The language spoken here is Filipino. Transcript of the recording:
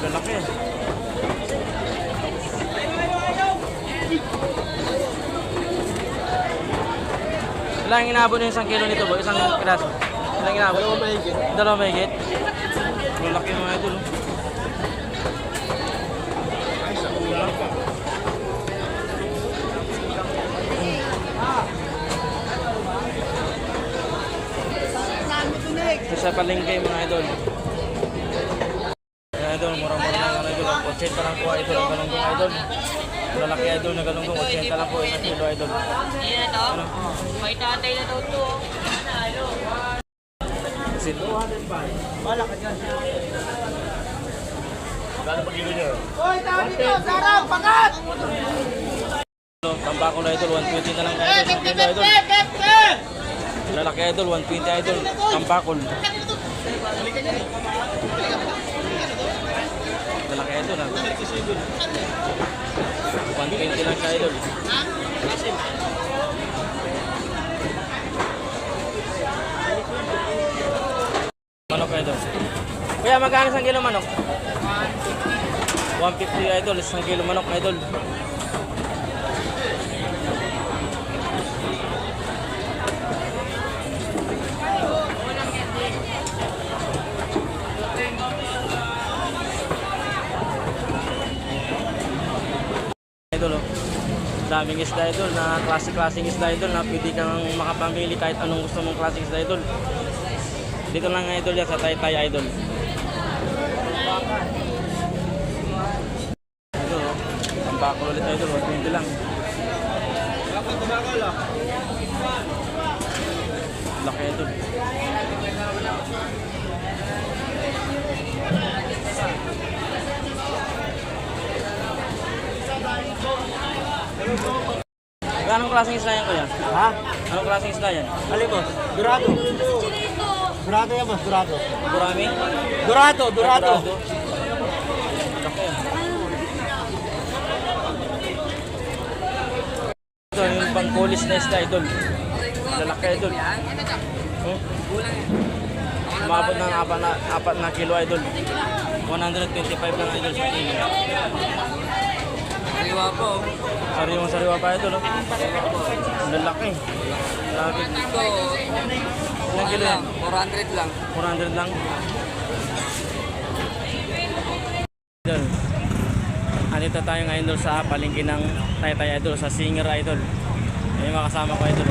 Lalaki. Ilang inabot yung 1 kilo nito, boy? Isang piraso. Ilang inabot? 2 mahigit. 2 mahigit? Lalaki mga idol. Ito sa palengke mga idol. Mga idol, murang-mura lang ang idol. 80 lang po idol ang galunggong idol. Lalaki idol na galunggong 80 lang po isang kilo idol. Ayan ito. May tatay na daw ito. Kasi 205. Bala ka dyan. Gano'n pa kilo niyo? Hoy, tawag dito! Sarap! Pakat! Tambako na idol, 120 na lang kayo idol. Isang kilo idol. Lalaki idol, 120 idol. Tambakol. Lalaki idol ha. 120 lang siya idol. Manok idol. Kuya, magkano isang kilo manok? 150 idol, isang kilo manok idol. Idol oh. Daming isda idol na klaseng isda idol na pwede kang makapamili kahit anong gusto mong klaseng isda idol. Dito lang idol yan sa Taytay idol. Idol oh. Tambakol ulit idol, 120 lang. Laki idol. Anong klaseng isda yan kuya? Ha? Anong klaseng isda yan? Alin mo? Dorado. Dorado yan, boss. Dorado. Gurami? Dorado. Dorado. Laki. Ito yung pangkulis na isda idol. Lalaki idol. Umabot ng 4 na kilo idol. 125 lang idol sa kilo. Sariwa po. Sariwa pa idol. Oh. Lalaki. Lagi. Ito, Ilang kilo yan? 400 lang. 400 lang. Idol. Andito tayo ngayon idol sa palengke ng Taytay idol, sa Singer idol. Yung mga kasama ko idol.